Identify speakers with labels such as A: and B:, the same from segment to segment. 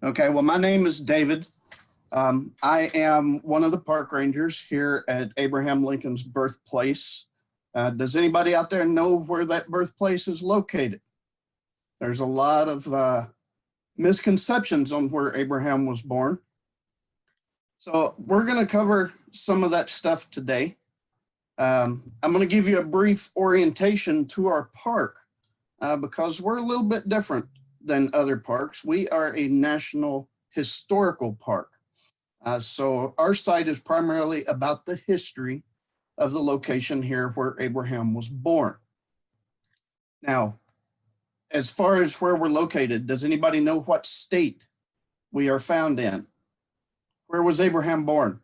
A: Okay, well, my name is David. I am one of the park rangers here at Abraham Lincoln's birthplace. Does anybody out there know where that birthplace is located? There's a lot of misconceptions on where Abraham was born. So we're going to cover some of that stuff today. I'm going to give you a brief orientation to our park because we're a little bit different than other parks. We are a national historical park. So our site is primarily about the history of the location here where Abraham was born. Now, as far as where we're located, does anybody know what state we are found in? Where was Abraham born?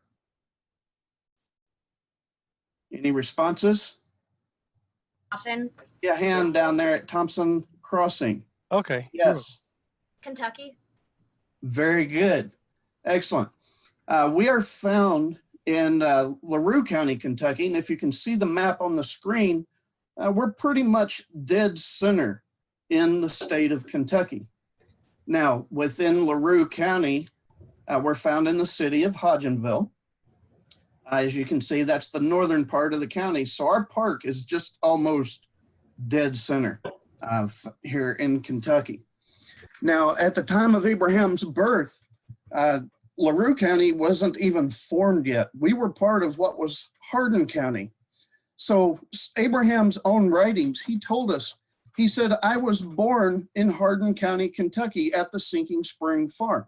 A: Any responses?
B: Thompson.
A: Yeah, hand down there at Thompson Crossing.
C: Okay.
A: Yes.
B: Kentucky.
A: Very good. Excellent. We are found in LaRue County, Kentucky. And if you can see the map on the screen, we're pretty much dead center in the state of Kentucky. Now, within LaRue County, we're found in the city of Hodgenville. As you can see, that's the northern part of the county. So our park is just almost dead center here in Kentucky. Now, at the time of Abraham's birth, LaRue County wasn't even formed yet. We were part of what was Hardin County. So Abraham's own writings, he told us, he said, I was born in Hardin County, Kentucky at the Sinking Spring Farm.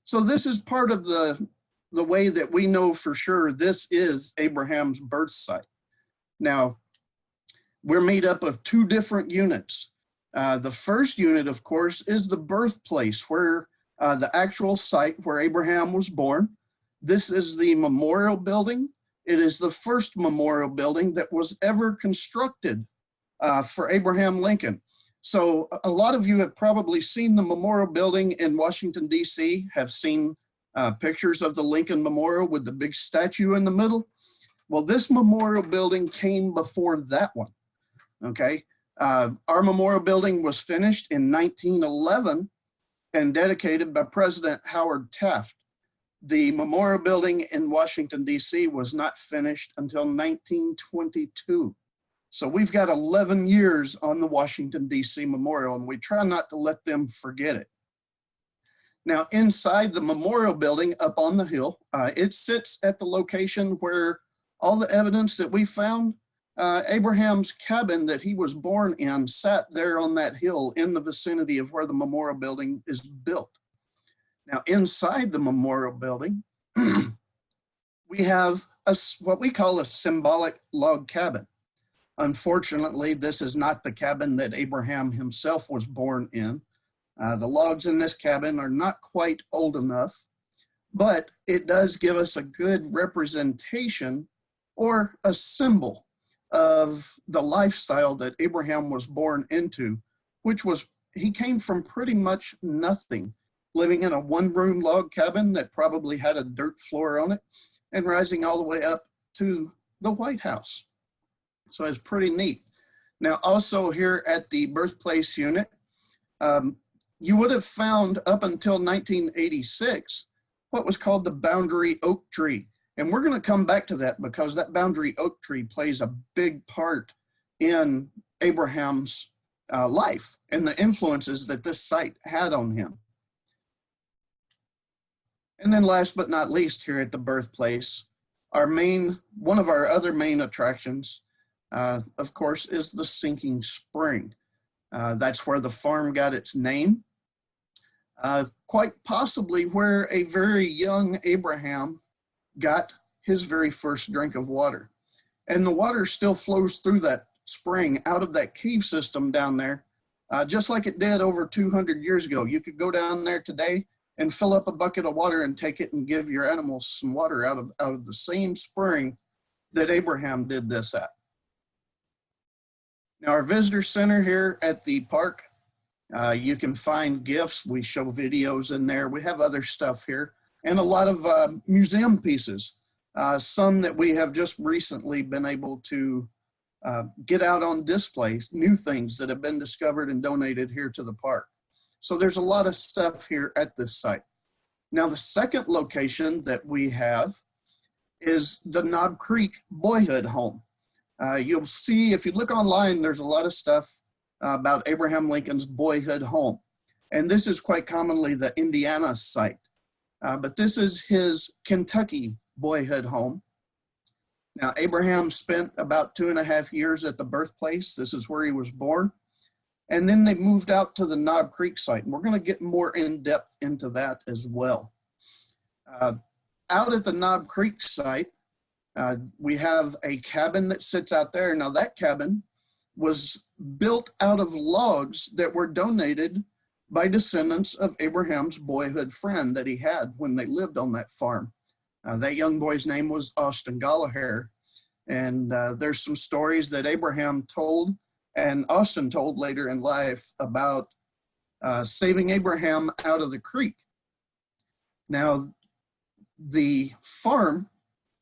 A: So this is part of the way that we know for sure this is Abraham's birth site. Now, we're made up of two different units. The first unit, of course, is the birthplace, where the actual site where Abraham was born. This is the memorial building. It is the first memorial building that was ever constructed for Abraham Lincoln. So a lot of you have probably seen the memorial building in Washington, D.C., have seen pictures of the Lincoln Memorial with the big statue in the middle. Well, this memorial building came before that one, okay? Our memorial building was finished in 1911 and dedicated by President Howard Taft. The memorial building in Washington, D.C. was not finished until 1922. So we've got 11 years on the Washington, D.C. memorial, and we try not to let them forget it. Now, inside the memorial building up on the hill, it sits at the location where all the evidence that we found, Abraham's cabin that he was born in sat there on that hill in the vicinity of where the memorial building is built. Now, inside the memorial building, we have what we call a symbolic log cabin. Unfortunately, this is not the cabin that Abraham himself was born in. The logs in this cabin are not quite old enough, but it does give us a good representation or a symbol of the lifestyle that Abraham was born into, which was, he came from pretty much nothing, living in a one-room log cabin that probably had a dirt floor on it and rising all the way up to the White House. So it's pretty neat. Now, also here at the birthplace unit, you would have found up until 1986 what was called the boundary oak tree. And we're going to come back to that because that boundary oak tree plays a big part in Abraham's life and the influences that this site had on him. And then last but not least, here at the birthplace, one of our other main attractions, of course, is the Sinking Spring. That's where the farm got its name. Quite possibly where a very young Abraham got his very first drink of water. And the water still flows through that spring out of that cave system down there, just like it did over 200 years ago. You could go down there today and fill up a bucket of water and take it and give your animals some water out of the same spring that Abraham did this at. Now, our visitor center here at the park, you can find gifts. We show videos in there. We have other stuff here and a lot of museum pieces, some that we have just recently been able to get out on displays, new things that have been discovered and donated here to the park. So there's a lot of stuff here at this site. Now, the second location that we have is the Knob Creek Boyhood home. You'll see, if you look online, there's a lot of stuff about Abraham Lincoln's boyhood home. And this is quite commonly the Indiana site. But this is his Kentucky boyhood home. Now, Abraham spent about 2.5 years at the Birthplace. This is where he was born. And then they moved out to the Knob Creek site. And we're going to get more in depth into that as well. Out at the Knob Creek site, we have a cabin that sits out there. Now, that cabin was built out of logs that were donated by descendants of Abraham's boyhood friend that he had when they lived on that farm. That young boy's name was Austin Gallagher. And there's some stories that Abraham told and Austin told later in life about saving Abraham out of the creek. Now, the farm,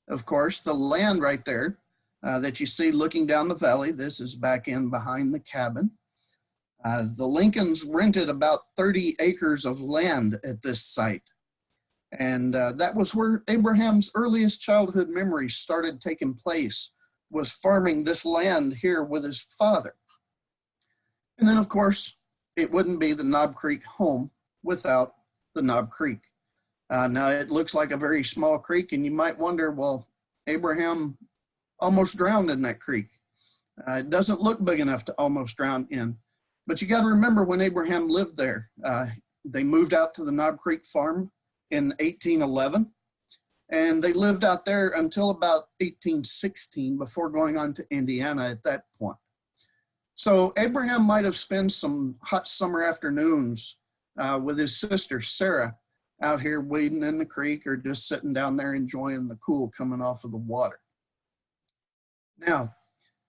A: of course, the land right there that you see looking down the valley, this is back in behind the cabin. The Lincolns rented about 30 acres of land at this site. And that was where Abraham's earliest childhood memories started taking place, was farming this land here with his father. And then, of course, it wouldn't be the Knob Creek home without the Knob Creek. Now, it looks like a very small creek, and you might wonder, well, Abraham almost drowned in that creek. It doesn't look big enough to almost drown in. But you got to remember when Abraham lived there, they moved out to the Knob Creek farm in 1811, and they lived out there until about 1816 before going on to Indiana at that point. So Abraham might have spent some hot summer afternoons with his sister Sarah out here wading in the creek or just sitting down there enjoying the cool coming off of the water. Now,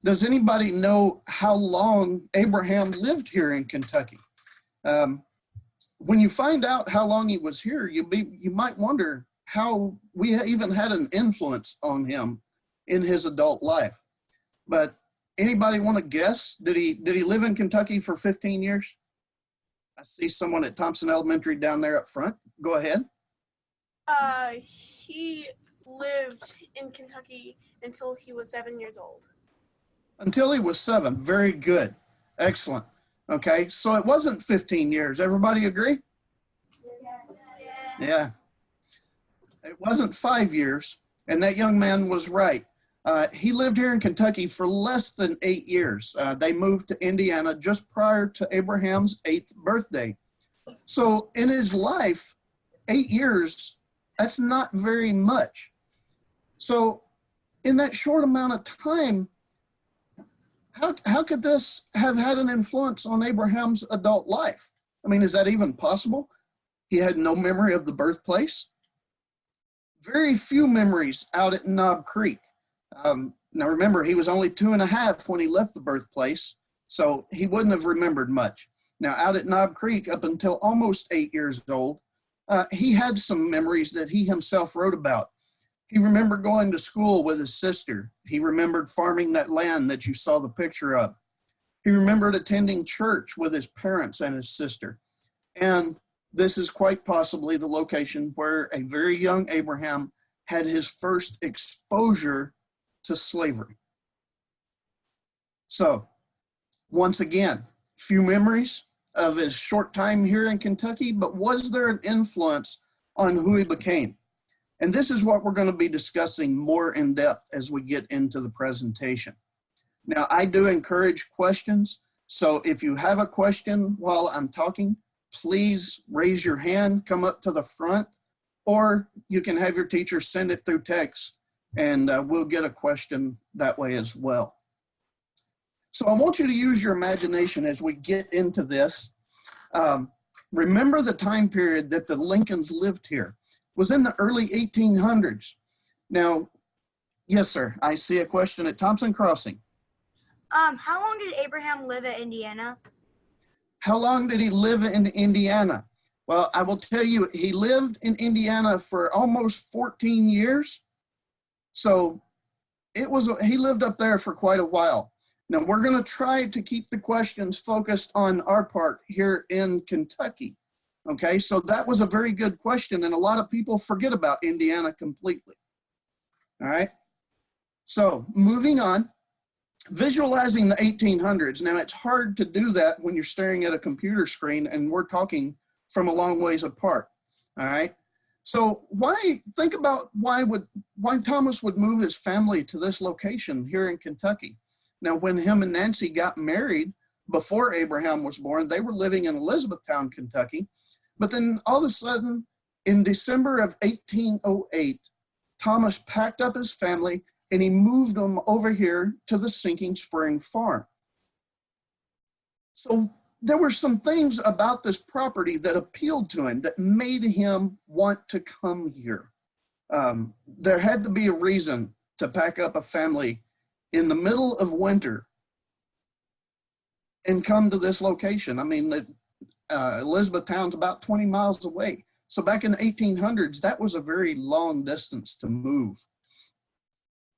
A: does anybody know how long Abraham lived here in Kentucky? When you find out how long he was here, you might wonder how we even had an influence on him in his adult life. But anybody want to guess? Did he live in Kentucky for 15 years? I see someone at Thompson Elementary down there up front. Go ahead.
C: He lived in Kentucky until he was 7 years old.
A: Until he was 7. Very good. Excellent. Okay, so it wasn't 15 years. Everybody agree? Yeah. It wasn't 5 years, and that young man was right. He lived here in Kentucky for less than 8 years. They moved to Indiana just prior to Abraham's 8th birthday. So in his life, 8 years, that's not very much. So in that short amount of time, how could this have had an influence on Abraham's adult life? I mean, is that even possible? He had no memory of the birthplace. Very few memories out at Knob Creek. Now remember, he was only 2.5 when he left the birthplace, so he wouldn't have remembered much. Now out at Knob Creek, up until almost 8 years old, he had some memories that he himself wrote about. He remembered going to school with his sister. He remembered farming that land that you saw the picture of. He remembered attending church with his parents and his sister. And this is quite possibly the location where a very young Abraham had his first exposure to slavery. So, once again, few memories of his short time here in Kentucky, but was there an influence on who he became? And this is what we're going to be discussing more in depth as we get into the presentation. Now, I do encourage questions. So if you have a question while I'm talking, please raise your hand, come up to the front, or you can have your teacher send it through text, and we'll get a question that way as well. So I want you to use your imagination as we get into this. Remember the time period that the Lincolns lived here was in the early 1800s. Now, yes, sir, I see a question at Thompson Crossing.
B: How long did Abraham live at Indiana?
A: How long did he live in Indiana? Well, I will tell you, he lived in Indiana for almost 14 years. So he lived up there for quite a while. Now we're going to try to keep the questions focused on our part here in Kentucky. Okay, so that was a very good question, and a lot of people forget about Indiana completely. All right, so moving on, visualizing the 1800s. Now it's hard to do that when you're staring at a computer screen and we're talking from a long ways apart. All right, so think about why Thomas would move his family to this location here in Kentucky. Now, when him and Nancy got married before Abraham was born, they were living in Elizabethtown, Kentucky. But then all of a sudden, in December of 1808, Thomas packed up his family and he moved them over here to the Sinking Spring farm. So there were some things about this property that appealed to him, that made him want to come here. There had to be a reason to pack up a family in the middle of winter and come to this location. I mean, Elizabethtown's about 20 miles away. So back in the 1800s, that was a very long distance to move.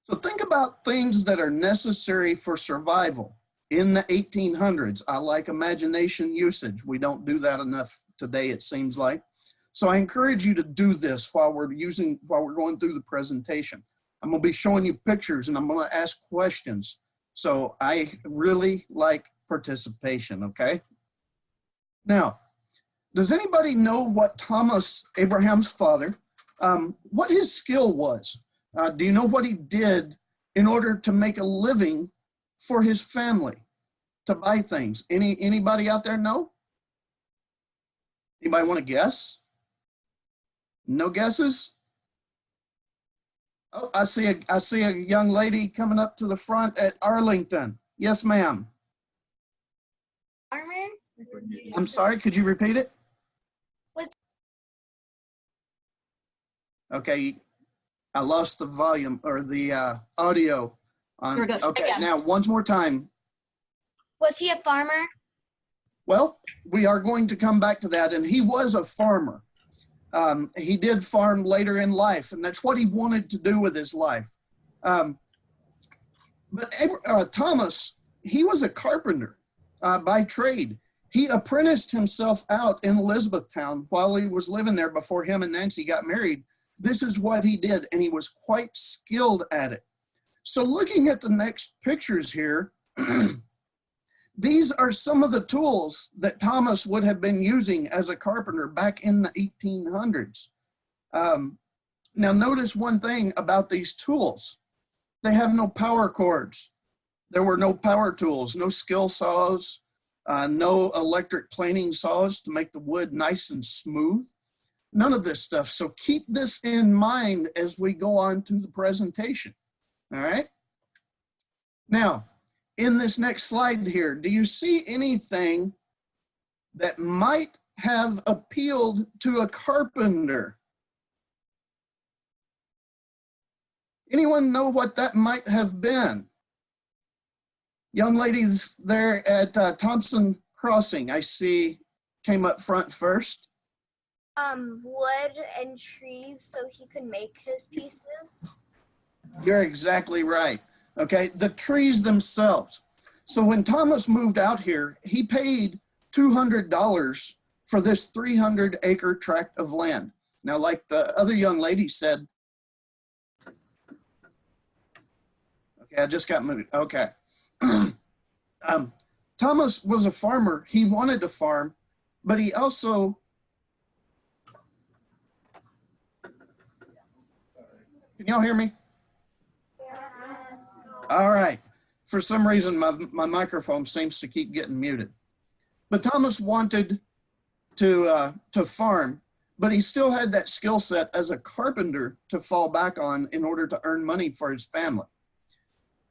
A: So think about things that are necessary for survival in the 1800s. I like imagination usage. We don't do that enough today, it seems like. So I encourage you to do this while we're going through the presentation. I'm going to be showing you pictures and I'm going to ask questions. So I really like participation, okay? Now, does anybody know what Thomas, Abraham's father, what his skill was? Do you know what he did in order to make a living for his family, to buy things? Anybody out there know? Anybody want to guess? No guesses? Oh, I see a young lady coming up to the front at Arlington. Yes, ma'am.
B: Farmer?
A: I'm sorry, could you repeat it? Okay, I lost the volume or the audio on. Okay, again. Now once more time.
B: Was he a farmer?
A: Well, we are going to come back to that, and he was a farmer. He did farm later in life, and that's what he wanted to do with his life. But Thomas, he was a carpenter by trade. He apprenticed himself out in Elizabethtown while he was living there before him and Nancy got married. This is what he did, and he was quite skilled at it. So looking at the next pictures here, these are some of the tools that Thomas would have been using as a carpenter back in the 1800s. Now notice one thing about these tools. They have no power cords. There were no power tools, no skill saws, no electric planing saws to make the wood nice and smooth. None of this stuff. So keep this in mind as we go on to the presentation. All right. Now, in this next slide here, do you see anything that might have appealed to a carpenter? Anyone know what that might have been? Young ladies there at Thompson Crossing, I see, came up front first.
B: Wood and trees so he could make his pieces.
A: You're exactly right. Okay, the trees themselves. So when Thomas moved out here, he paid $200 for this 300-acre tract of land. Now, like the other young lady said, okay, I just got moved. Okay. Thomas was a farmer. He wanted to farm, but he also, can y'all hear me?
B: Yes.
A: All right. For some reason, my microphone seems to keep getting muted. But Thomas wanted to farm, but he still had that skill set as a carpenter to fall back on in order to earn money for his family.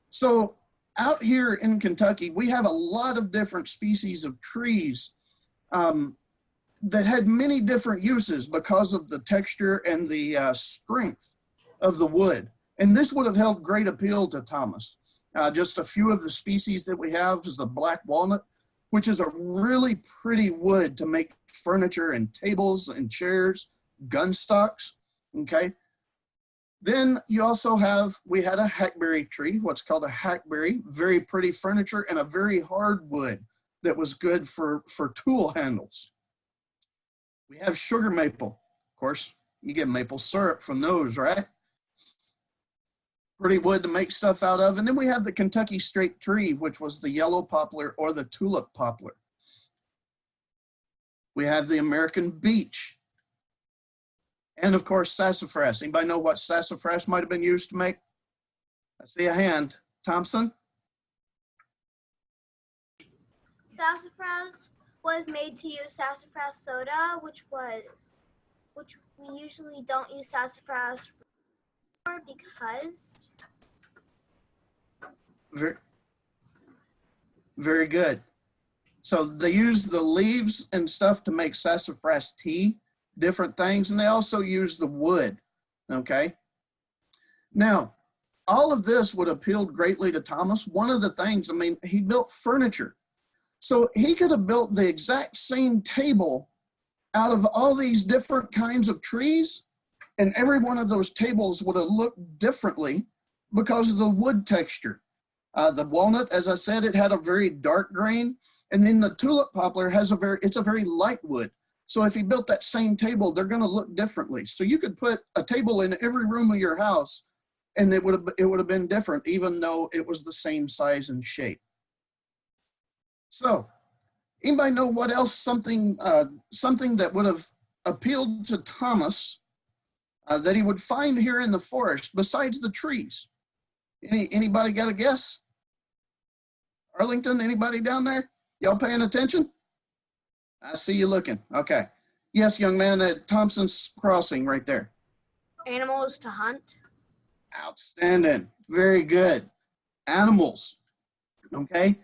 A: So out here in Kentucky, we have a lot of different species of trees that had many different uses because of the texture and the strength of the wood. And this would have held great appeal to Thomas. Just a few of the species that we have is the black walnut, which is a really pretty wood to make furniture and tables and chairs, gun stocks, okay? Then you also we had a hackberry tree, what's called a hackberry, very pretty furniture and a very hard wood that was good for tool handles. We have sugar maple. Of course, you get maple syrup from those, right? Pretty wood to make stuff out of. And then we have the Kentucky straight tree, which was the yellow poplar or the tulip poplar. We have the American beech. And of course, sassafras. Anybody know what sassafras might have been used to make? I see a hand. Thompson?
B: Sassafras was made to use sassafras soda, which we usually don't use sassafras for because.
A: Very good. So they use the leaves and stuff to make sassafras tea, different things, and they also use the wood, okay? Now, all of this would appeal greatly to Thomas. One of the things, I mean, he built furniture. So he could have built the exact same table out of all these different kinds of trees, and every one of those tables would have looked differently because of the wood texture. The walnut, as I said, it had a very dark grain, and then the tulip poplar has it's a very light wood. So if he built that same table, they're going to look differently. So you could put a table in every room of your house, and it would have been different, even though it was the same size and shape. So, anybody know what else something that would have appealed to Thomas that he would find here in the forest besides the trees? Anybody got a guess? Arlington, anybody down there? Y'all paying attention? I see you looking. Okay. Yes, young man, at Thompson's Crossing right there.
B: Animals to hunt.
A: Outstanding. Very good. Animals. Okay.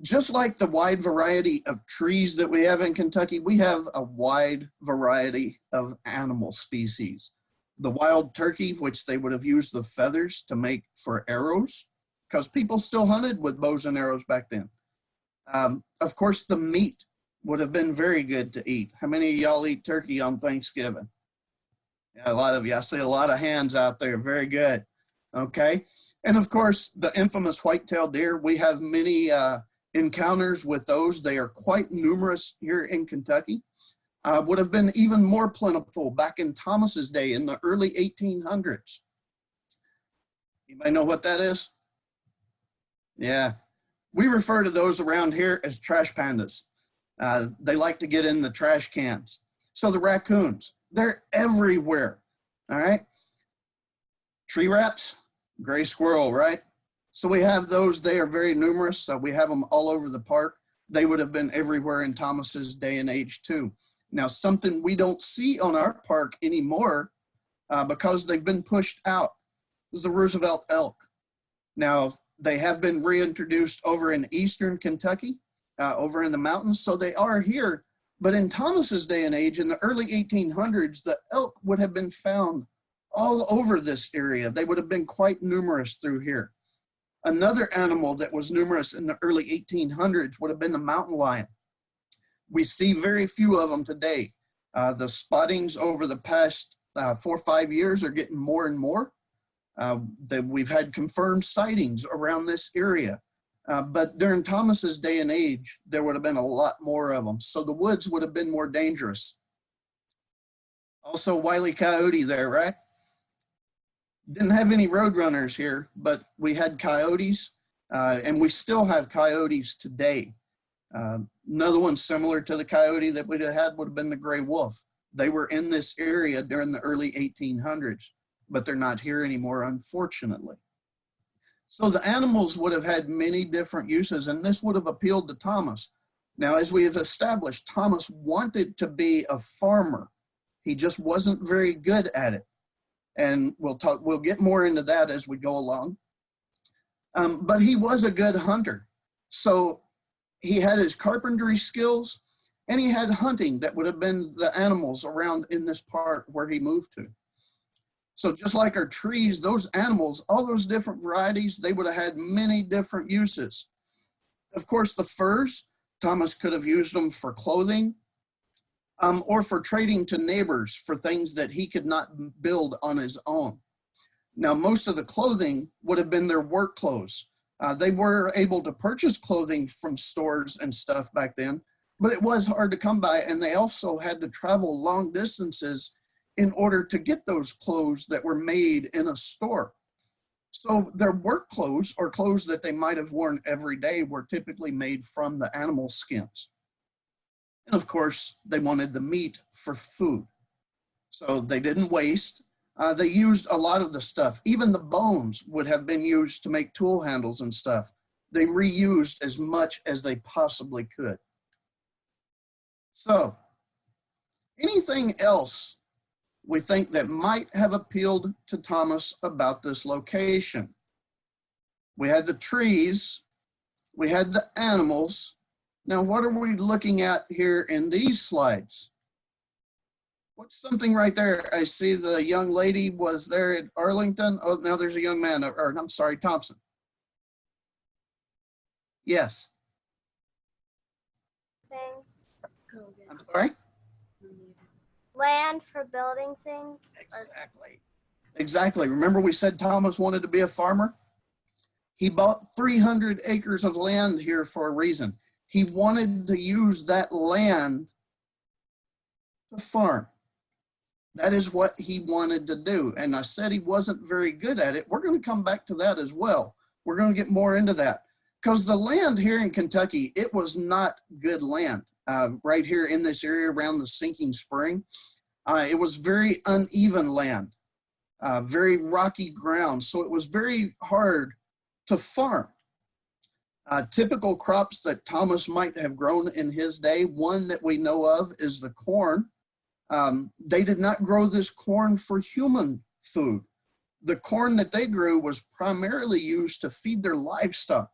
A: Just like the wide variety of trees that we have in Kentucky, we have a wide variety of animal species. The wild turkey, which they would have used the feathers to make for arrows, because people still hunted with bows and arrows back then. Of course, the meat would have been very good to eat. How many of y'all eat turkey on Thanksgiving? Yeah, a lot of you. I see a lot of hands out there. Very good. Okay. And of course, the infamous white-tailed deer, we have many encounters with those. They are quite numerous here in Kentucky. Would have been even more plentiful back in Thomas's day in the early 1800s. Anybody know what that is? Yeah. We refer to those around here as trash pandas. They like to get in the trash cans. So the raccoons, they're everywhere. All right. Tree rats, gray squirrel, right? So we have those. They are very numerous. We have them all over the park. They would have been everywhere in Thomas's day and age too. Now, something we don't see on our park anymore because they've been pushed out is the Roosevelt elk. Now, they have been reintroduced over in eastern Kentucky, over in the mountains, so they are here. But in Thomas's day and age, in the early 1800s, the elk would have been found all over this area. They would have been quite numerous through here. Another animal that was numerous in the early 1800s would have been the mountain lion. We see very few of them today. The spottings over the past 4 or 5 years are getting more and more. We've had confirmed sightings around this area. But during Thomas's day and age, there would have been a lot more of them. So the woods would have been more dangerous. Also, Wile E. Coyote there, right? Didn't have any roadrunners here, but we had coyotes, and we still have coyotes today. Another one similar to the coyote that we'd have had would have been the gray wolf. They were in this area during the early 1800s, but they're not here anymore, unfortunately. So the animals would have had many different uses, and this would have appealed to Thomas. Now, as we have established, Thomas wanted to be a farmer. He just wasn't very good at it. And we'll get more into that as we go along. But he was a good hunter. So he had his carpentry skills, and he had hunting that would have been the animals around in this part where he moved to. So just like our trees, those animals, all those different varieties, they would have had many different uses. Of course, the furs, Thomas could have used them for clothing, or for trading to neighbors for things that he could not build on his own. Now, most of the clothing would have been their work clothes. They were able to purchase clothing from stores and stuff back then, but it was hard to come by, and they also had to travel long distances in order to get those clothes that were made in a store. So their work clothes, or clothes that they might have worn every day, were typically made from the animal skins. And of course, they wanted the meat for food. So they didn't waste. They used a lot of the stuff. Even the bones would have been used to make tool handles and stuff. They reused as much as they possibly could. So, anything else we think that might have appealed to Thomas about this location? We had the trees, we had the animals. Now, what are we looking at here in these slides? What's something right there? I see the young lady was there at Arlington. Oh, now there's a young man, or I'm sorry, Thompson. Yes.
B: Things.
A: I'm sorry?
B: Land for building things.
A: Exactly. Exactly. Remember we said Thomas wanted to be a farmer? He bought 300 acres of land here for a reason. He wanted to use that land to farm. That is what he wanted to do. And I said he wasn't very good at it. We're going to come back to that as well. We're going to get more into that. Because the land here in Kentucky, it was not good land. Right here in this area around the sinking spring, it was very uneven land, very rocky ground. So it was very hard to farm. Typical crops that Thomas might have grown in his day, one that we know of is the corn. They did not grow this corn for human food. The corn that they grew was primarily used to feed their livestock.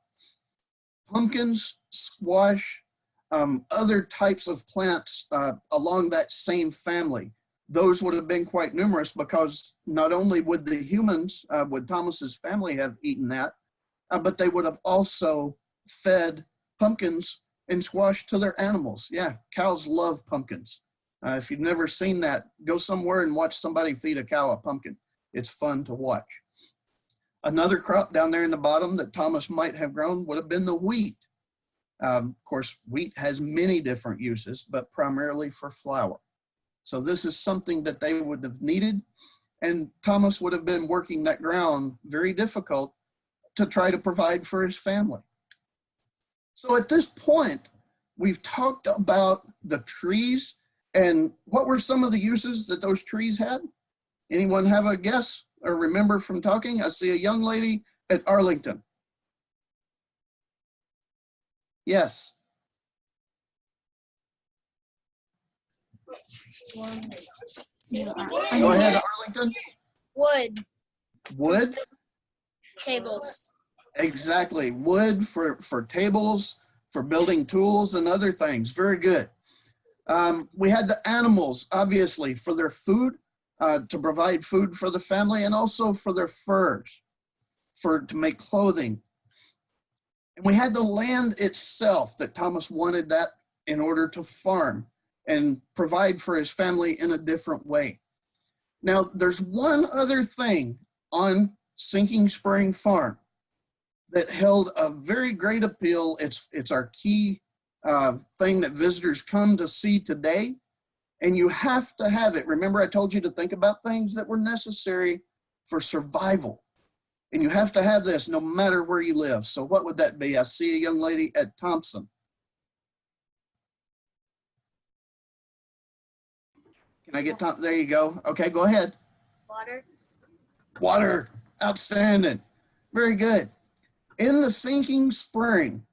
A: Pumpkins, squash, other types of plants along that same family. Those would have been quite numerous because not only would the humans, would Thomas's family have eaten that, but they would have also fed pumpkins and squash to their animals. Yeah, cows love pumpkins. If you've never seen that, go somewhere and watch somebody feed a cow a pumpkin. It's fun to watch. Another crop down there in the bottom that Thomas might have grown would have been the wheat. Of course, wheat has many different uses, but primarily for flour. So this is something that they would have needed, and Thomas would have been working that ground very difficult to try to provide for his family. So at this point, we've talked about the trees, and what were some of the uses that those trees had? Anyone have a guess or remember from talking? I see a young lady at Arlington. Yes. Go ahead, Arlington.
B: Wood.
A: Wood?
B: Tables.
A: Exactly. Wood for tables, for building tools and other things. Very good. We had the animals, obviously, for their food, to provide food for the family, and also for their furs, to make clothing. And we had the land itself that Thomas wanted that in order to farm and provide for his family in a different way. Now, there's one other thing on Sinking Spring Farm that held a very great appeal. It's our key thing that visitors come to see today, and you have to have it. Remember, I told you to think about things that were necessary for survival. And you have to have this no matter where you live. So what would that be? I see a young lady at Thompson. Can I get Thompson? There you go. Okay, go ahead.
B: Water.
A: Water. Outstanding. Very good. In the sinking spring,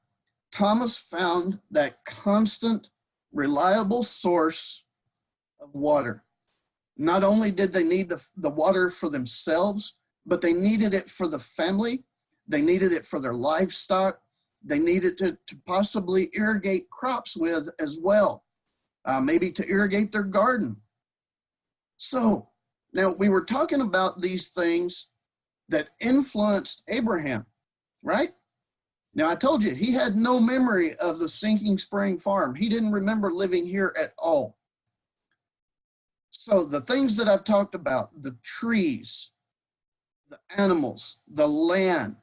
A: Thomas found that constant, reliable source of water. Not only did they need the water for themselves, but they needed it for the family. They needed it for their livestock. They needed to possibly irrigate crops with as well, maybe to irrigate their garden. So now we were talking about these things that influenced Abraham, right? Now I told you he had no memory of the Sinking Spring Farm. He didn't remember living here at all. So the things that I've talked about, the trees, the animals, the land,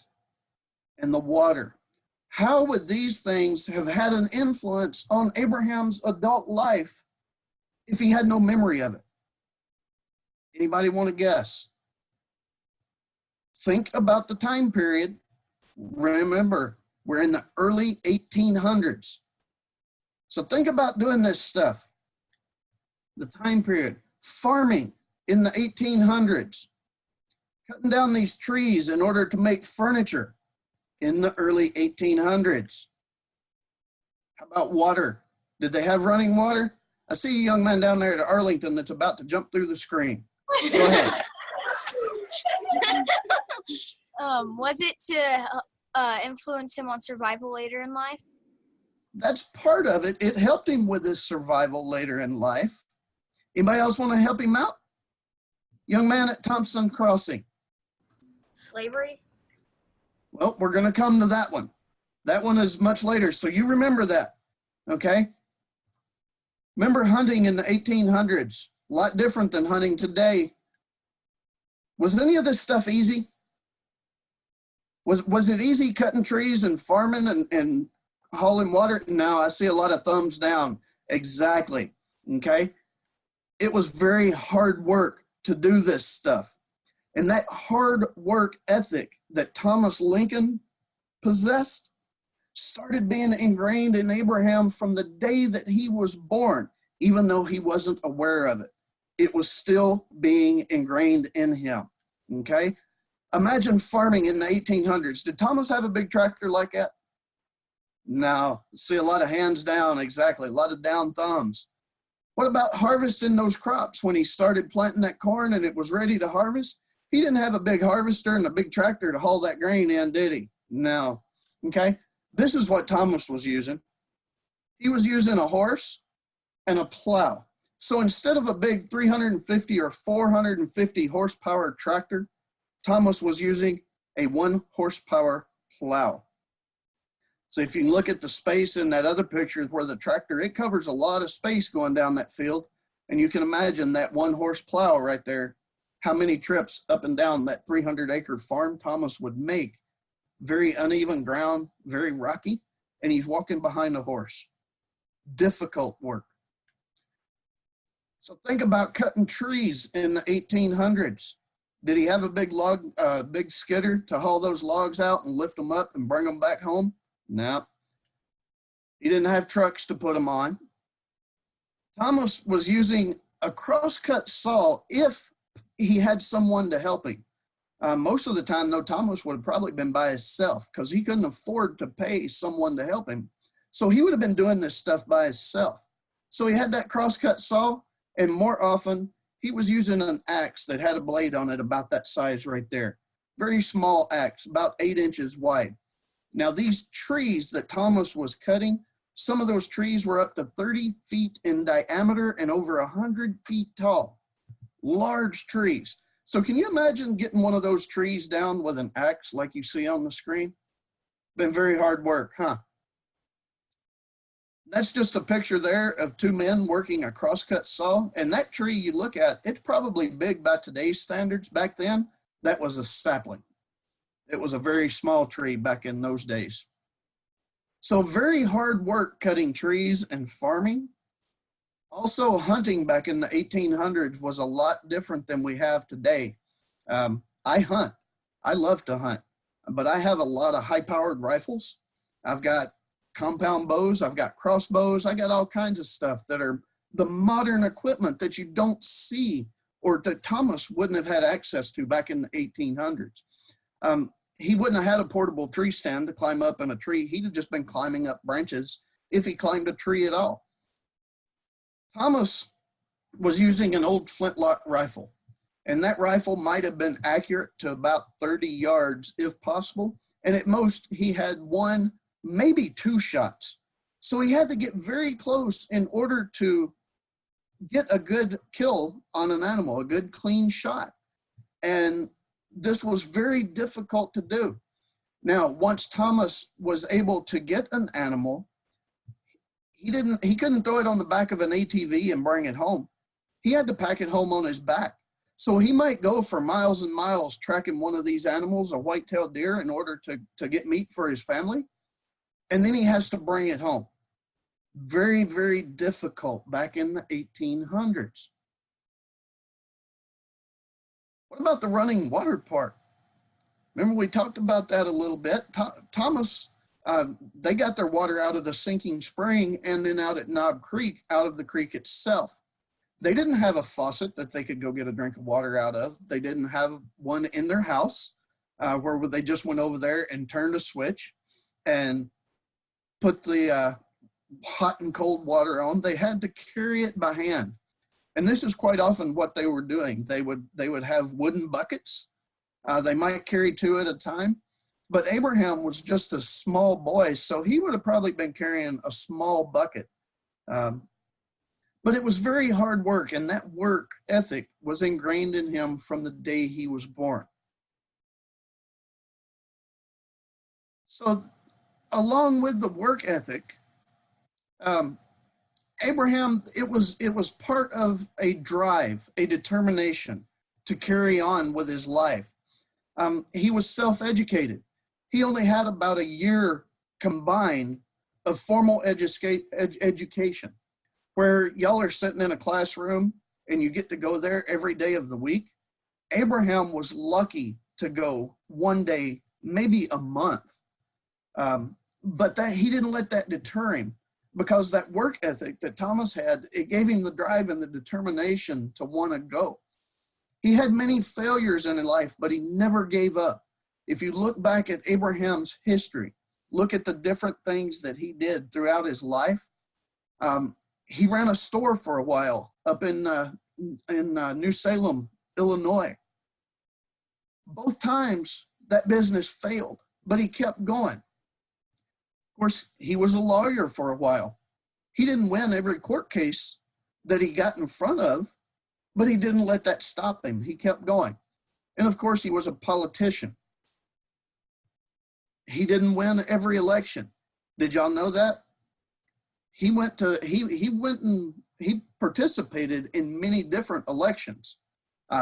A: and the water. How would these things have had an influence on Abraham's adult life if he had no memory of it? Anybody want to guess? Think about the time period. Remember, we're in the early 1800s. So think about doing this stuff. The time period. Farming in the 1800s. Cutting down these trees in order to make furniture in the early 1800s. How about water? Did they have running water? I see a young man down there at Arlington that's about to jump through the screen. Go ahead.
D: Was it to influence him on survival later in life?
A: That's part of it. It helped him with his survival later in life. Anybody else want to help him out? Young man at Thompson Crossing.
B: Slavery?
A: Well, we're going to come to that one. That one is much later, so you remember that, okay? Remember hunting in the 1800s, a lot different than hunting today. Was any of this stuff easy? Was it easy cutting trees and farming and hauling water? No, I see a lot of thumbs down. Exactly, okay? It was very hard work to do this stuff. And that hard work ethic that Thomas Lincoln possessed started being ingrained in Abraham from the day that he was born, even though he wasn't aware of it. It was still being ingrained in him, okay? Imagine farming in the 1800s. Did Thomas have a big tractor like that? No. See a lot of hands down, exactly, a lot of down thumbs. What about harvesting those crops when he started planting that corn and it was ready to harvest? He didn't have a big harvester and a big tractor to haul that grain in, did he? No. Okay? This is what Thomas was using. He was using a horse and a plow. So instead of a big 350 or 450 horsepower tractor, Thomas was using a 1 horsepower plow. So if you can look at the space in that other picture where the tractor, it covers a lot of space going down that field. And you can imagine that 1 horse plow right there, how many trips up and down that 300-acre farm Thomas would make. Very uneven ground, very rocky, and he's walking behind a horse. Difficult work. So think about cutting trees in the 1800s. Did he have a big big skidder to haul those logs out and lift them up and bring them back home? No. He didn't have trucks to put them on. Thomas was using a crosscut saw if he had someone to help him. Most of the time, though, Thomas would have probably been by himself because he couldn't afford to pay someone to help him. So he would have been doing this stuff by himself. So he had that crosscut saw, and more often, he was using an axe that had a blade on it about that size right there. Very small axe, about 8 inches wide. Now, these trees that Thomas was cutting, some of those trees were up to 30 feet in diameter and over 100 feet tall. Large trees. So can you imagine getting one of those trees down with an axe like you see on the screen? Been very hard work, huh? That's just a picture there of 2 men working a crosscut saw. And that tree you look at, it's probably big by today's standards. Back then, that was a sapling. It was a very small tree back in those days. So very hard work cutting trees and farming. Also, hunting back in the 1800s was a lot different than we have today. I hunt. I love to hunt, but I have a lot of high-powered rifles. I've got compound bows. I've got crossbows. I got all kinds of stuff that are the modern equipment that you don't see or that Thomas wouldn't have had access to back in the 1800s. He wouldn't have had a portable tree stand to climb up in a tree. He'd have just been climbing up branches if he climbed a tree at all. Thomas was using an old flintlock rifle, and that rifle might have been accurate to about 30 yards if possible, and at most he had 1, maybe 2 shots. So he had to get very close in order to get a good kill on an animal, a good clean shot. And this was very difficult to do. Now, once Thomas was able to get an animal, he couldn't throw it on the back of an ATV and bring it home. He had to pack it home on his back. So he might go for miles and miles tracking one of these animals, a white-tailed deer, in order to get meat for his family. And then he has to bring it home. Very, very difficult back in the 1800s. What about the running water part? Remember, we talked about that a little bit. Thomas, they got their water out of the sinking spring and then out at Knob Creek, out of the creek itself. They didn't have a faucet that they could go get a drink of water out of. They didn't have one in their house where they just went over there and turned a switch and put the hot and cold water on. They had to carry it by hand. And this is quite often what they were doing. They would have wooden buckets. They might carry two at a time. But Abraham was just a small boy, so he would have probably been carrying a small bucket. But it was very hard work, and that work ethic was ingrained in him from the day he was born. So along with the work ethic, Abraham, it was part of a drive, a determination to carry on with his life. He was self-educated. He only had about a year combined of formal education, where y'all are sitting in a classroom and you get to go there every day of the week. Abraham was lucky to go one day, maybe a month. But that he didn't let that deter him, because that work ethic that Thomas had, it gave him the drive and the determination to want to go. He had many failures in his life, but he never gave up. If you look back at Abraham's history, look at the different things that he did throughout his life. He ran a store for a while up in New Salem, Illinois. Both times that business failed, but he kept going. Of course, he was a lawyer for a while. He didn't win every court case that he got in front of, but he didn't let that stop him. He kept going. And of course, he was a politician. He didn't win every election. Did y'all know that? He participated in many different elections.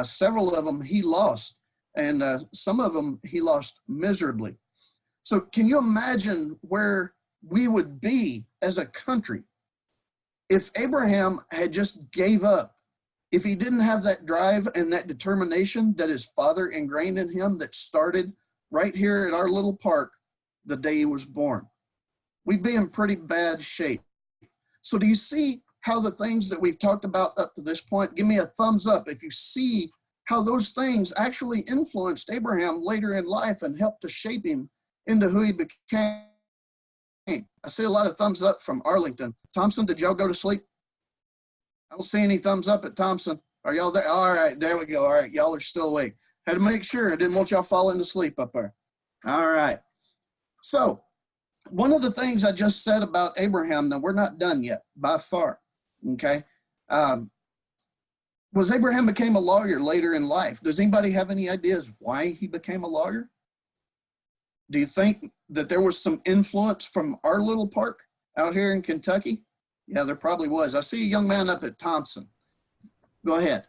A: Several of them he lost, and some of them he lost miserably. So can you imagine where we would be as a country if Abraham had just gave up, if he didn't have that drive and that determination that his father ingrained in him that started right here at our little park the day he was born? We'd be in pretty bad shape. So do you see how the things that we've talked about up to this point, give me a thumbs up if you see how those things actually influenced Abraham later in life and helped to shape him into who he became. I see a lot of thumbs up from Arlington. Thompson, did y'all go to sleep? I don't see any thumbs up at Thompson. Are y'all there? All right, there we go. All right, y'all are still awake. Had to make sure. I didn't want y'all falling to sleep up there. All right. So one of the things I just said about Abraham, now we're not done yet by far, okay, was Abraham became a lawyer later in life. Does anybody have any ideas why he became a lawyer? Do you think that there was some influence from our little park out here in Kentucky? Yeah, there probably was. I see a young man up at Thompson. Go ahead.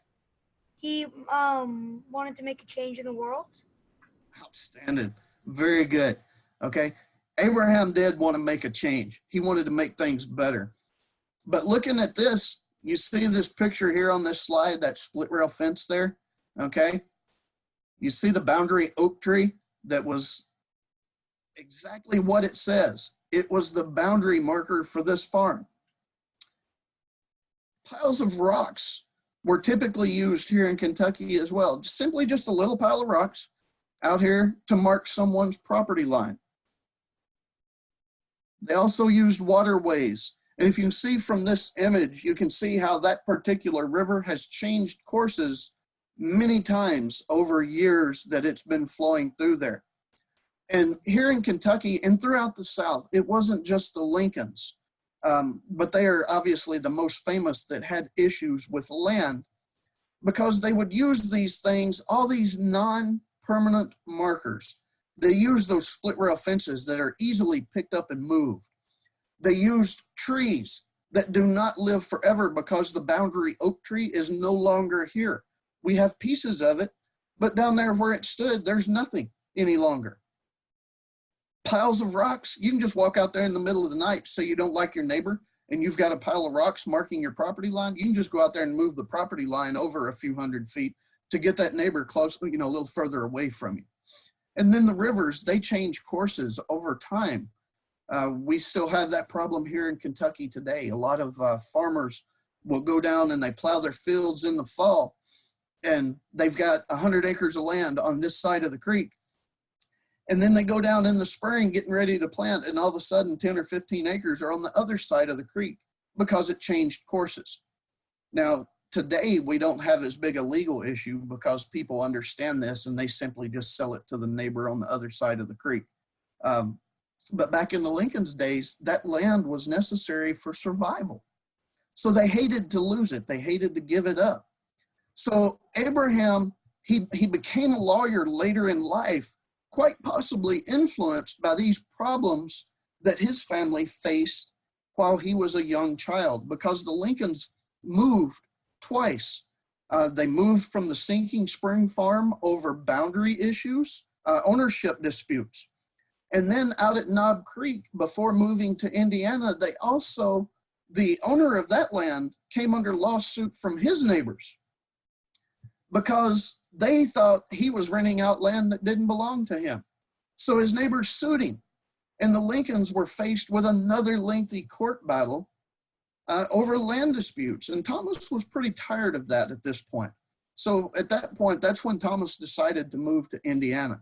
E: He wanted to make a change in the world.
A: Outstanding. Very good. Okay. Abraham did want to make a change. He wanted to make things better. But looking at this, you see this picture here on this slide, that split rail fence there, okay? You see the boundary oak tree that was exactly what it says. It was the boundary marker for this farm. Piles of rocks were typically used here in Kentucky as well. Simply just a little pile of rocks out here to mark someone's property line. They also used waterways. And if you can see from this image, you can see how that particular river has changed courses many times over years that it's been flowing through there. And here in Kentucky and throughout the South, it wasn't just the Lincolns, but they are obviously the most famous that had issues with land, because they would use these things, all these non-permanent markers. They used those split rail fences that are easily picked up and moved. They used trees that do not live forever because the boundary oak tree is no longer here. We have pieces of it, but down there where it stood, there's nothing any longer. Piles of rocks, you can just walk out there in the middle of the night, so you don't like your neighbor, and you've got a pile of rocks marking your property line. You can just go out there and move the property line over a few hundred feet to get that neighbor close, a little further away from you. And then the rivers, they change courses over time. We still have that problem here in Kentucky today. A lot of farmers will go down and they plow their fields in the fall, and they've got 100 acres of land on this side of the creek. And then they go down in the spring getting ready to plant, and all of a sudden 10 or 15 acres are on the other side of the creek because it changed courses. Now, today we don't have as big a legal issue because people understand this and they simply just sell it to the neighbor on the other side of the creek. But back in the Lincoln's days, that land was necessary for survival. So they hated to lose it. They hated to give it up. So Abraham, he became a lawyer later in life, quite possibly influenced by these problems that his family faced while he was a young child, because the Lincolns moved twice. They moved from the Sinking Spring farm over boundary issues, ownership disputes. And then out at Knob Creek, before moving to Indiana, the owner of that land came under lawsuit from his neighbors because they thought he was renting out land that didn't belong to him. So his neighbors sued him, and the Lincolns were faced with another lengthy court battle over land disputes. And Thomas was pretty tired of that at this point. So at that point, that's when Thomas decided to move to Indiana.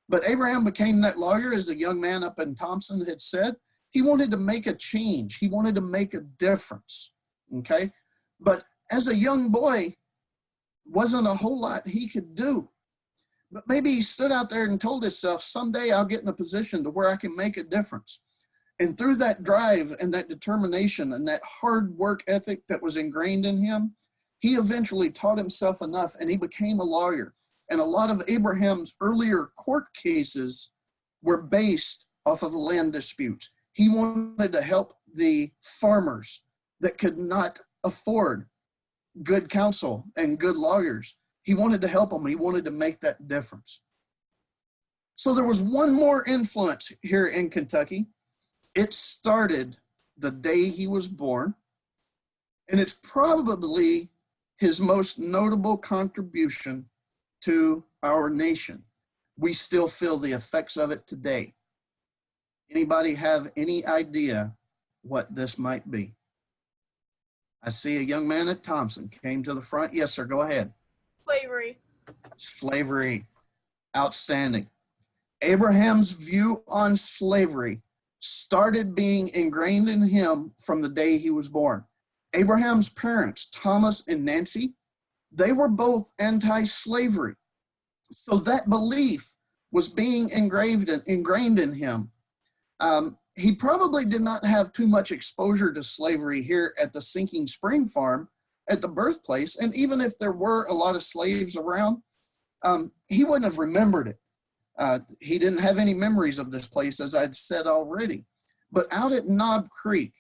A: But Abraham became that lawyer, as the young man up in Thompson had said. He wanted to make a change. He wanted to make a difference, okay? But as a young boy, wasn't a whole lot he could do. But maybe he stood out there and told himself, someday I'll get in a position to where I can make a difference. And through that drive and that determination and that hard work ethic that was ingrained in him, he eventually taught himself enough and he became a lawyer. And a lot of Abraham's earlier court cases were based off of land disputes. He wanted to help the farmers that could not afford good counsel and good lawyers. He wanted to help them. He wanted to make that difference. So there was one more influence here in Kentucky. It started the day he was born, and it's probably his most notable contribution to our nation. We still feel the effects of it today. Anybody have any idea what this might be? I see a young man at Thompson came to the front. Yes, sir, go ahead.
C: Slavery.
A: Slavery. Outstanding. Abraham's view on slavery started being ingrained in him from the day he was born. Abraham's parents, Thomas and Nancy, they were both anti-slavery. So that belief was being ingrained in him. He probably did not have too much exposure to slavery here at the Sinking Spring farm at the Birthplace. And even if there were a lot of slaves around, he wouldn't have remembered it. He didn't have any memories of this place, as I'd said already. But out at Knob Creek,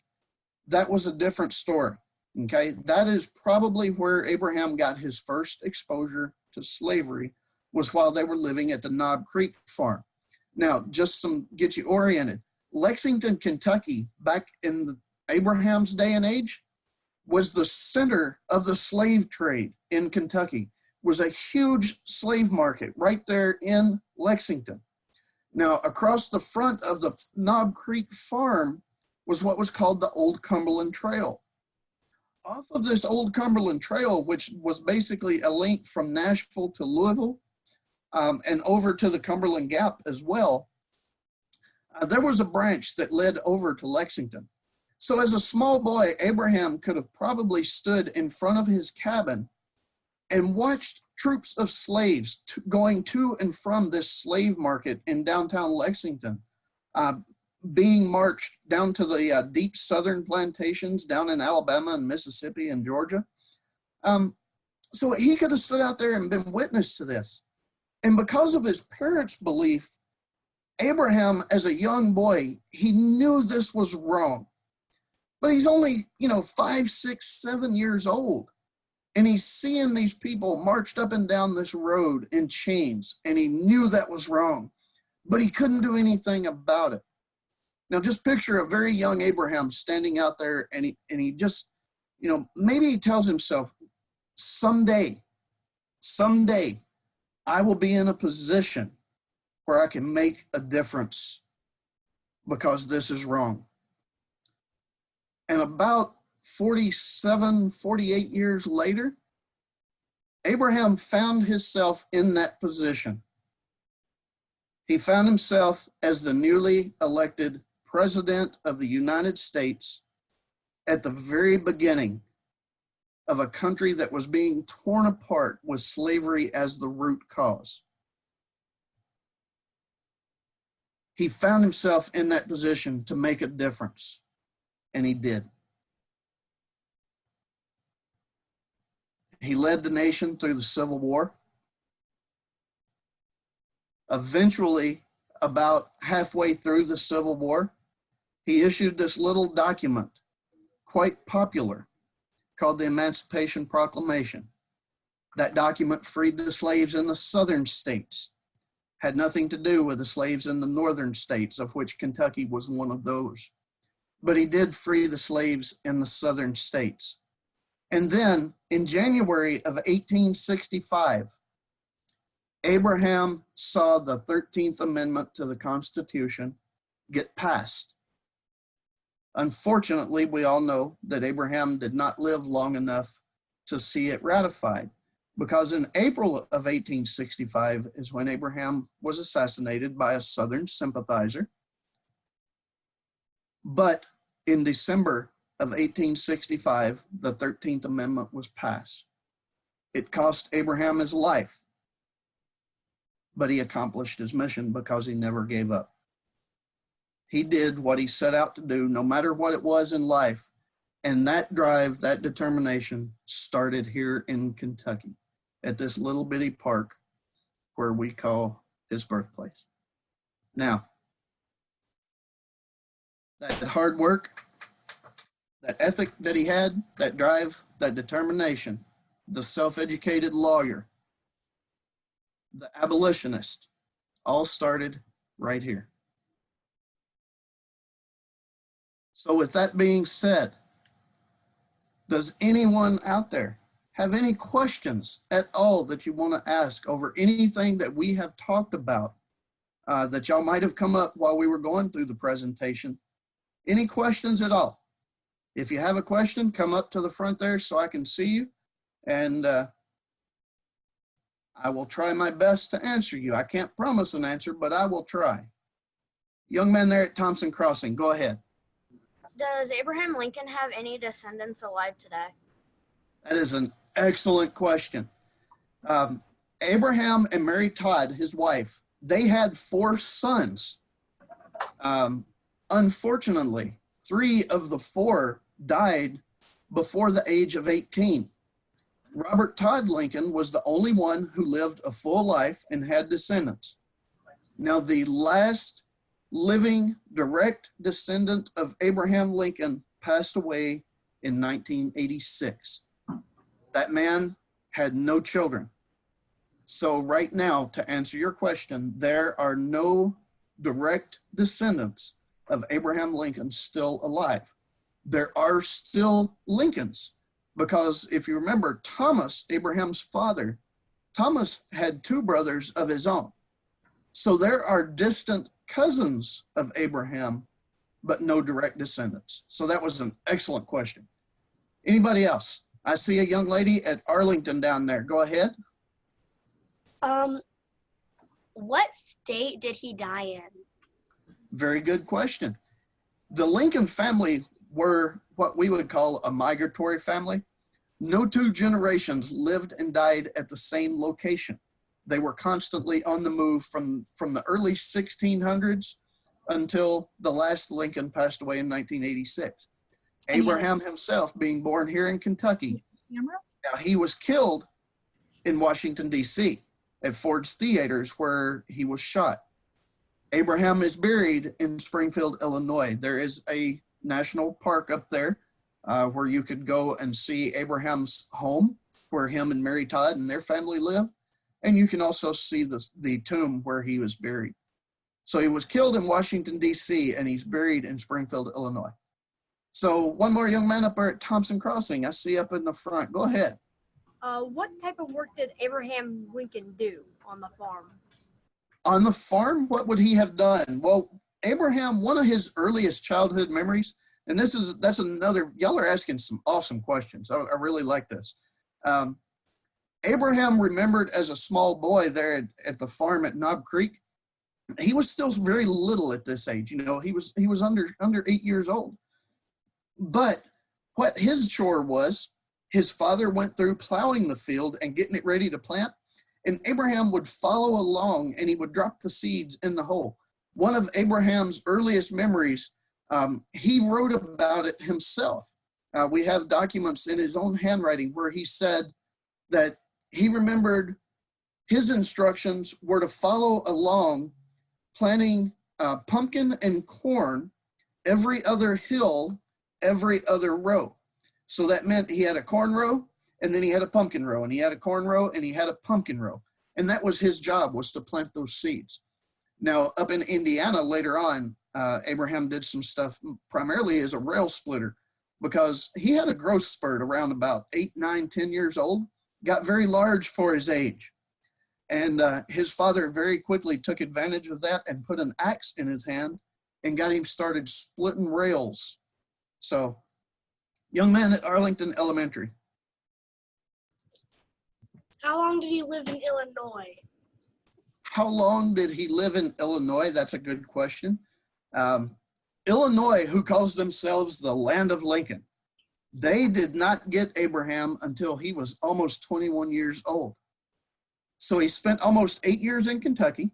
A: that was a different story, okay? That is probably where Abraham got his first exposure to slavery, was while they were living at the Knob Creek farm. Now, just get you oriented. Lexington, Kentucky, back in Abraham's day and age, was the center of the slave trade in Kentucky. Was a huge slave market right there in Lexington. Now, across the front of the Knob Creek farm was what was called the Old Cumberland Trail. Off of this Old Cumberland Trail, which was basically a link from Nashville to Louisville, and over to the Cumberland Gap as well, there was a branch that led over to Lexington. So as a small boy, Abraham could have probably stood in front of his cabin and watched troops of slaves going to and from this slave market in downtown Lexington, being marched down to the deep southern plantations down in Alabama and Mississippi and Georgia. So he could have stood out there and been witness to this. And because of his parents' belief, Abraham, as a young boy, he knew this was wrong. But he's only, 5, 6, 7 years old. And he's seeing these people marched up and down this road in chains, and he knew that was wrong, but he couldn't do anything about it. Now, just picture a very young Abraham standing out there, and he just, maybe he tells himself, someday, I will be in a position where I can make a difference because this is wrong. And about 47, 48 years later, Abraham found himself in that position. He found himself as the newly elected President of the United States at the very beginning of a country that was being torn apart with slavery as the root cause. He found himself in that position to make a difference, and he did. He led the nation through the Civil War. Eventually, about halfway through the Civil War, he issued this little document, quite popular, called the Emancipation Proclamation. That document freed the slaves in the southern states. Had nothing to do with the slaves in the northern states, of which Kentucky was one of those. But he did free the slaves in the southern states. And then in January of 1865, Abraham saw the 13th Amendment to the Constitution get passed. Unfortunately, we all know that Abraham did not live long enough to see it ratified, because in April of 1865 is when Abraham was assassinated by a Southern sympathizer. But in December of 1865, the 13th Amendment was passed. It cost Abraham his life, but he accomplished his mission because he never gave up. He did what he set out to do, no matter what it was in life. And that drive, that determination started here in Kentucky at this little bitty park where we call his birthplace. Now, that hard work, that ethic that he had, that drive, that determination, the self-educated lawyer, the abolitionist, all started right here. So with that being said, does anyone out there have any questions at all that you want to ask over anything that we have talked about that y'all might have come up while we were going through the presentation? Any questions at all? If you have a question, come up to the front there so I can see you, and I will try my best to answer you. I can't promise an answer, but I will try. Young man there at Thompson Crossing, go ahead.
F: Does Abraham Lincoln have any descendants alive today?
A: That is an excellent question. Abraham and Mary Todd, his wife, they had 4 sons. Unfortunately, 3 of the 4 died before the age of 18. Robert Todd Lincoln was the only one who lived a full life and had descendants. Now, the last living direct descendant of Abraham Lincoln passed away in 1986. That man had no children. So right now, to answer your question, there are no direct descendants of Abraham Lincoln still alive. There are still Lincolns, because if you remember, Thomas, Abraham's father, Thomas had 2 brothers of his own. So there are distant cousins of Abraham, but no direct descendants. So that was an excellent question. Anybody else? I see a young lady at Arlington down there. Go ahead.
D: What state did he die in?
A: Very good question. The Lincoln family were what we would call a migratory family. No 2 generations lived and died at the same location. They were constantly on the move from the early 1600s until the last Lincoln passed away in 1986. Abraham himself being born here in Kentucky. Now, he was killed in Washington, D.C. at Ford's Theaters, where he was shot. Abraham is buried in Springfield, Illinois. There is a national park up there where you could go and see Abraham's home. where him and Mary Todd and their family live. And you can also see the tomb where he was buried. So he was killed in Washington, D.C., and he's buried in Springfield, Illinois. So one more young man up there at Thompson Crossing. I see up in the front. Go ahead.
F: What type of work did Abraham Lincoln do on the farm?
A: On the farm, what would he have done? Well, Abraham, one of his earliest childhood memories, and that's another, y'all are asking some awesome questions. I really like this. Abraham remembered as a small boy there at the farm at Knob Creek. He was still very little at this age. You know, he was under 8 years old. But what his chore was, his father went through plowing the field and getting it ready to plant, and Abraham would follow along and he would drop the seeds in the hole. One of Abraham's earliest memories, he wrote about it himself. We have documents in his own handwriting where he said that he remembered his instructions were to follow along planting pumpkin and corn every other hill, every other row. So that meant he had a corn row, and then he had a pumpkin row, and he had a corn row, and he had a pumpkin row. And that was his job, was to plant those seeds. Now, up in Indiana later on, Abraham did some stuff primarily as a rail splitter, because he had a growth spurt around about 8, 9, 10 years old, got very large for his age. And his father very quickly took advantage of that and put an axe in his hand and got him started splitting rails. So, young man at Arlington Elementary.
E: How long did he live in Illinois?
A: How long did he live in Illinois? That's a good question. Illinois, who calls themselves the land of Lincoln, they did not get Abraham until he was almost 21 years old. So he spent almost 8 years in Kentucky.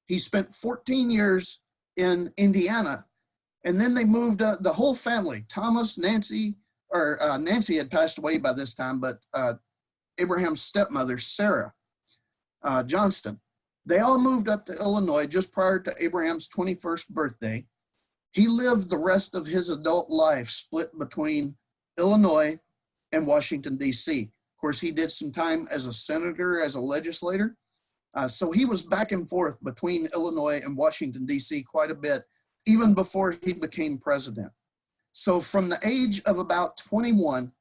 A: He spent 14 years in Indiana. And then they moved the whole family, Thomas, Nancy, Nancy had passed away by this time, but Abraham's stepmother, Sarah Johnston, they all moved up to Illinois just prior to Abraham's 21st birthday. He lived the rest of his adult life split between Illinois and Washington, D.C. Of course, he did some time as a senator, as a legislator. So he was back and forth between Illinois and Washington, D.C. quite a bit, even before he became president. So from the age of about 21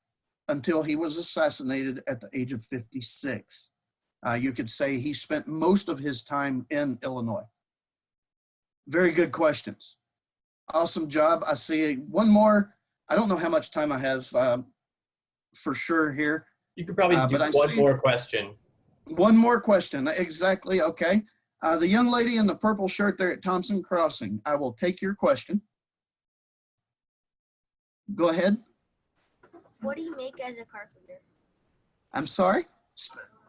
A: until he was assassinated at the age of 56, you could say he spent most of his time in Illinois. Very good questions. Awesome job. I see one more. I don't know how much time I have for sure here.
G: You could probably do one more question.
A: One more question, exactly, okay. The young lady in the purple shirt there at Thompson Crossing, I will take your question. Go ahead.
F: What do you make as a carpenter?
A: I'm sorry?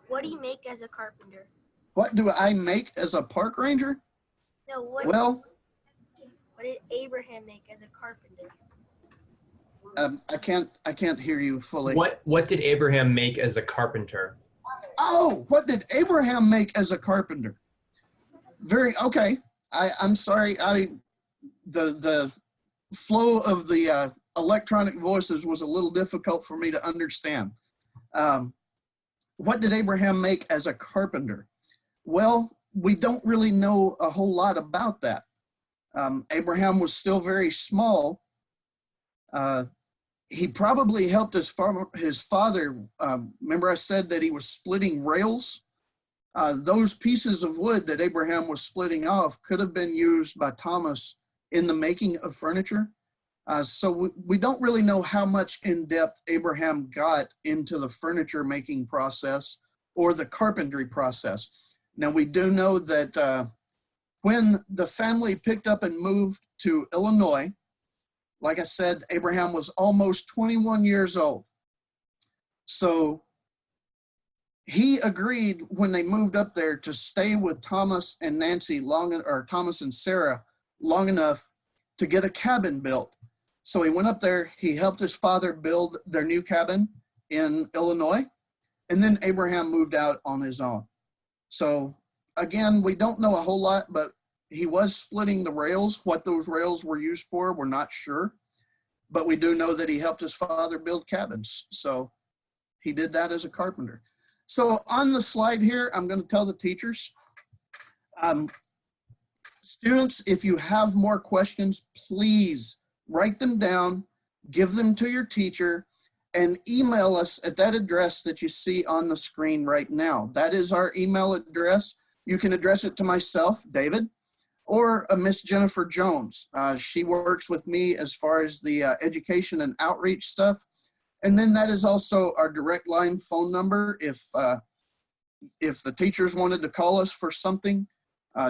F: What do you make as a carpenter?
A: What do I make as a park ranger?
F: No, what did Abraham make as a carpenter?
A: I can't hear you fully.
G: What did Abraham make as a carpenter?
A: Oh, what did Abraham make as a carpenter? Okay. I'm sorry. The flow of the electronic voices was a little difficult for me to understand. What did Abraham make as a carpenter? Well, we don't really know a whole lot about that. Abraham was still very small. He probably helped his father. Remember I said that he was splitting rails? Those pieces of wood that Abraham was splitting off could have been used by Thomas in the making of furniture. So we don't really know how much in depth Abraham got into the furniture making process or the carpentry process. Now we do know that when the family picked up and moved to Illinois, like I said, Abraham was almost 21 years old. So he agreed when they moved up there to stay with Thomas and Nancy Thomas and Sarah long enough to get a cabin built. So he went up there, he helped his father build their new cabin in Illinois, and then Abraham moved out on his own. So again, we don't know a whole lot, but he was splitting the rails. What those rails were used for, we're not sure. But we do know that he helped his father build cabins. So he did that as a carpenter. So on the slide here, I'm going to tell the teachers, students, if you have more questions, please write them down, give them to your teacher, and email us at that address that you see on the screen right now. That is our email address. You can address it to myself, David, or Miss Jennifer Jones. She works with me as far as the education and outreach stuff. And then that is also our direct line phone number. If the teachers wanted to call us for something,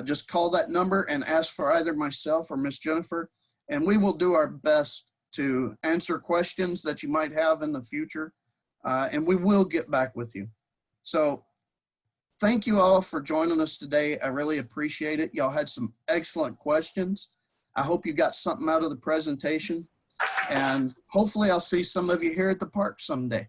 A: just call that number and ask for either myself or Miss Jennifer, and we will do our best to answer questions that you might have in the future, and we will get back with you. So thank you all for joining us today. I really appreciate it. Y'all had some excellent questions. I hope you got something out of the presentation, and hopefully I'll see some of you here at the park someday.